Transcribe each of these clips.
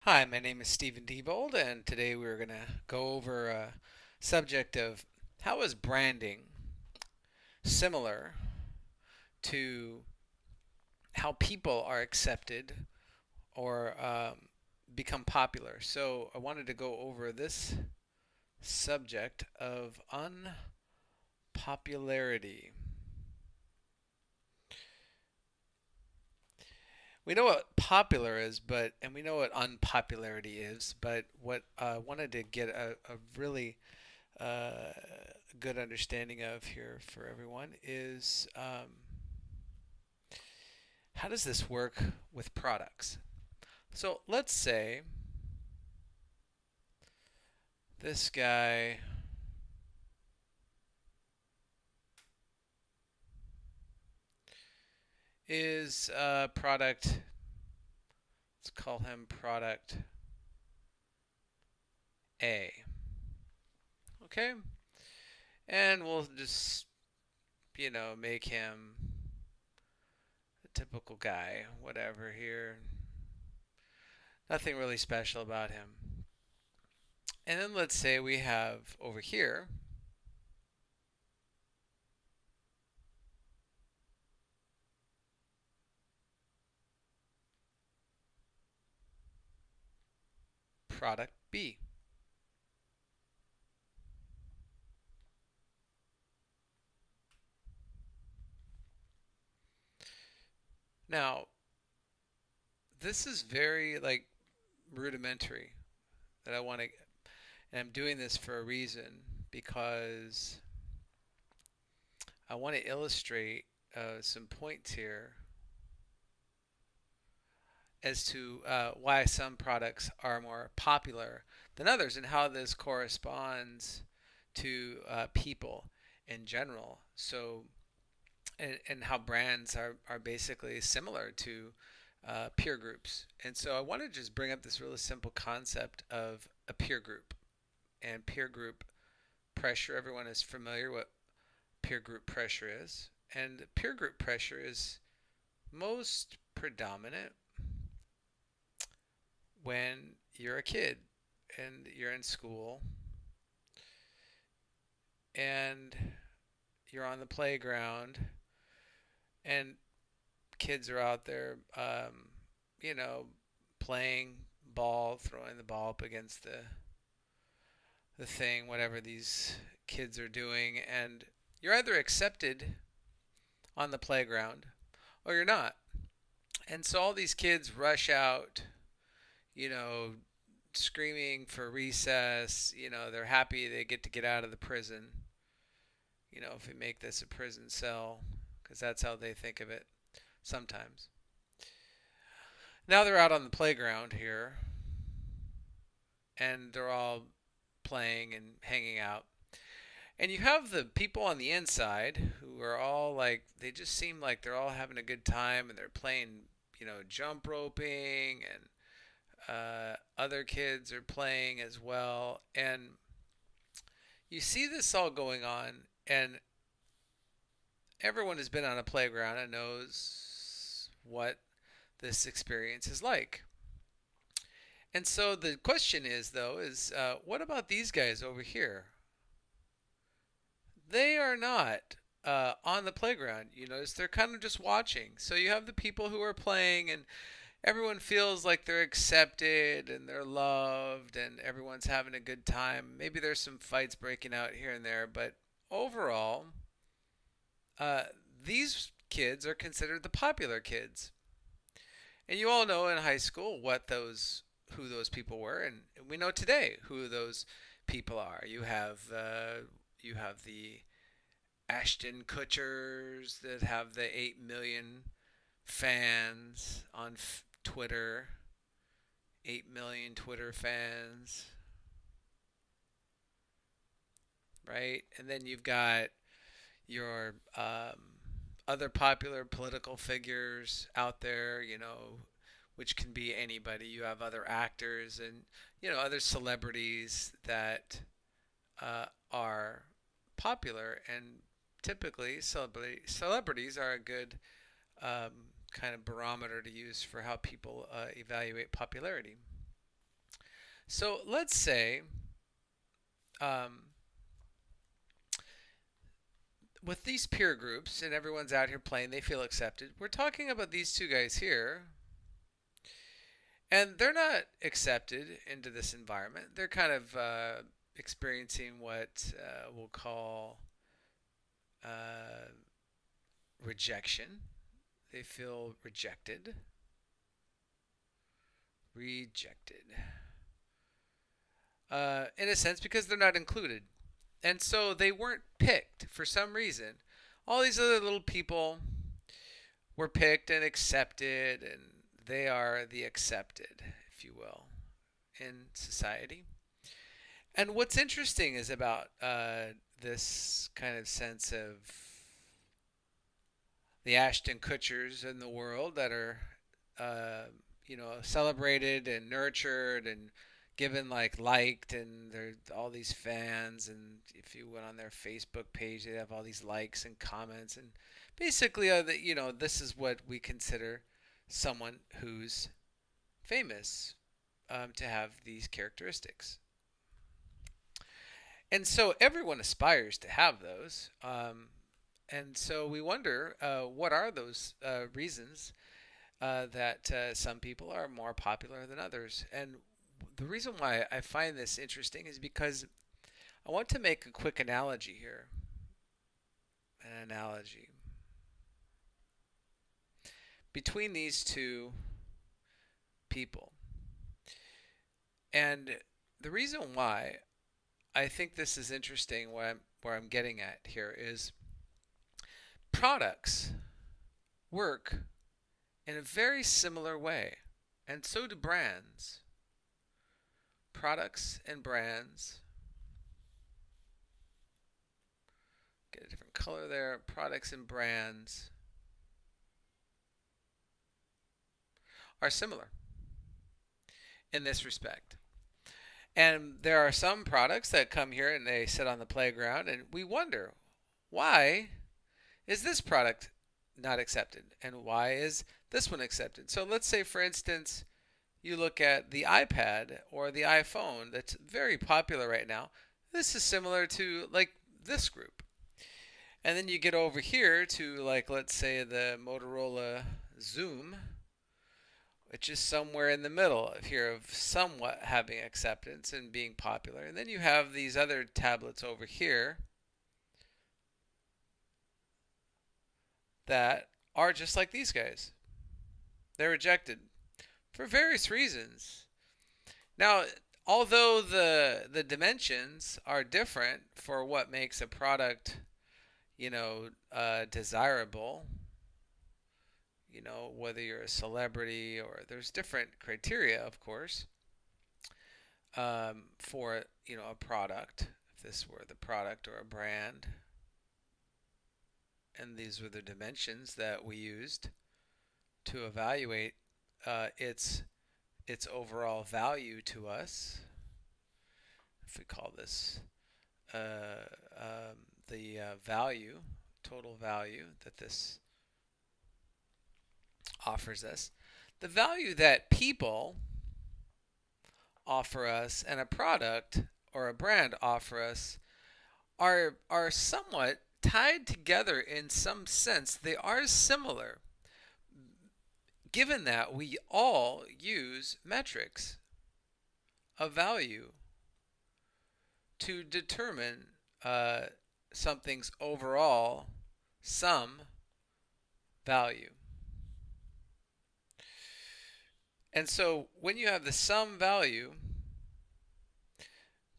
Hi, my name is Stephen Diebold, and today we're going to go over a subject of how is branding similar to how people are accepted or become popular. So I wanted to go over this subject of unpopularity. We know what popular is, and we know what unpopularity is, but what I wanted to get a really uh, good understanding of here for everyone is how does this work with products? So let's say this guy is product, let's call him product A. Okay? And we'll just, make him a typical guy, whatever here. Nothing really special about him. And then let's say we have over here product B. Now, this is very like rudimentary that I want to, and I'm doing this for a reason because I want to illustrate some points here as to why some products are more popular than others and how this corresponds to people in general. So, and how brands are basically similar to peer groups. And so I want to just bring up this really simple concept of a peer group and peer group pressure. Everyone is familiar what peer group pressure is. And peer group pressure is most predominant when you're a kid and you're in school and you're on the playground and kids are out there, you know, playing ball, throwing the ball up against the thing, whatever these kids are doing, and you're either accepted on the playground or you're not. And so all these kids rush out, you know, screaming for recess. They're happy they get out of the prison. If we make this a prison cell, because that's how they think of it sometimes. Now they're out on the playground here, and they're all playing and hanging out. And you have the people on the inside who are all like, they just seem like they're all having a good time and they're playing, jump roping, and other kids are playing as well. And you see this all going on, and everyone has been on a playground and knows what this experience is like. And so the question is, though, is what about these guys over here? They are not on the playground. You notice they're kind of just watching. So you have the people who are playing, and everyone feels like they're accepted and they're loved, and everyone's having a good time. Maybe there's some fights breaking out here and there, but overall, uh, these kids are considered the popular kids. And you all know in high school who those people were, and we know today who those people are. You have the Ashton Kutchers that have the 8 million fans on Twitter. 8 million Twitter fans, right? And then you've got your other popular political figures out there, which can be anybody. You have other actors and, other celebrities that are popular. And typically, celebrities are a good kind of barometer to use for how people evaluate popularity. So let's say um, with these peer groups and everyone's out here playing, they feel accepted. We're talking about these two guys here, and they're not accepted into this environment. They're kind of experiencing what we'll call uh, rejection. They feel rejected. Rejected. In a sense, because they're not included. And so they weren't picked for some reason. All these other little people were picked and accepted, and they are the accepted, if you will, in society. And what's interesting is about this kind of sense of the Ashton Kutchers in the world that are, uh, celebrated and nurtured and given like liked, and there's all these fans. And if you went on their Facebook page, they have all these likes and comments. And basically, this is what we consider someone who's famous, to have these characteristics. And so everyone aspires to have those. And so we wonder, what are those reasons that some people are more popular than others. And the reason why I find this interesting is because I want to make a quick analogy here. An analogy between these two people. And the reason why I think this is interesting, where I'm getting at here, is products work in a very similar way, and so do brands. Products and brands, get a different color there. Products and brands are similar in this respect. And there are some products that come here and they sit on the playground, and we wonder, why is this product not accepted? And why is this one accepted? So let's say, for instance, you look at the iPad or the iPhone that's very popular right now. This is similar to like this group. And then you get over here to, like, let's say the Motorola Zoom, which is somewhere in the middle of here of somewhat having acceptance and being popular. And then you have these other tablets over here that are just like these guys. They're rejected for various reasons. Now, although the dimensions are different for what makes a product, desirable, whether you're a celebrity, or there's different criteria, of course, for, a product. If this were the product or a brand, and these were the dimensions that we used to evaluate its overall value to us. If we call this uh, the value, total value that this offers us, the value that people offer us and a product or a brand offer us are somewhat tied together in some sense. They are similar, given that we all use metrics of value to determine something's overall sum value. And so when you have the sum value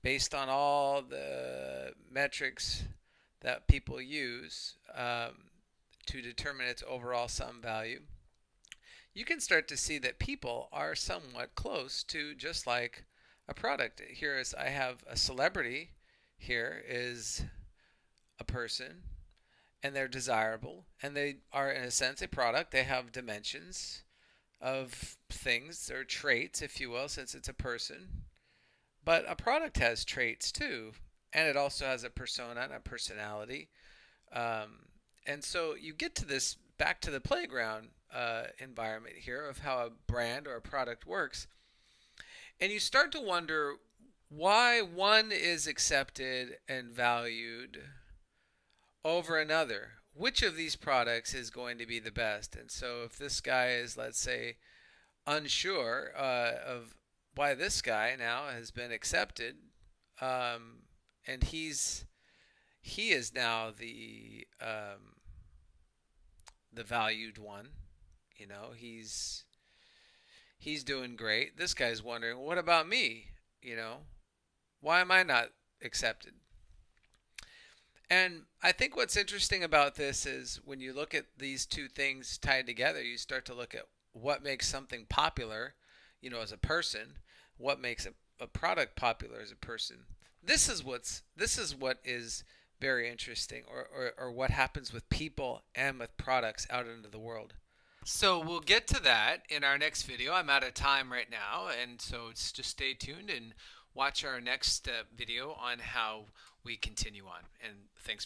based on all the metrics that people use, to determine its overall sum value, you can start to see that people are somewhat close to just like a product. Here is, I have a celebrity. Here is a person, and they're desirable, and they are in a sense a product. They have dimensions of things, or traits, if you will, since it's a person. But a product has traits too, and it also has a persona and a personality. And so you get to this, back to the playground environment here of how a brand or a product works. And you start to wonder why one is accepted and valued over another. Which of these products is going to be the best? And so, if this guy is, let's say, unsure of why this guy now has been accepted, and he is now the valued one. You know, he's doing great. This guy's wondering, what about me? You know, why am I not accepted? And I think what's interesting about this is when you look at these two things tied together, you start to look at what makes something popular, as a person, what makes a product popular as a person. This is what is very interesting, or what happens with people and with products out into the world. So we'll get to that in our next video. I'm out of time right now, and so just stay tuned and watch our next video on how we continue on. And thanks.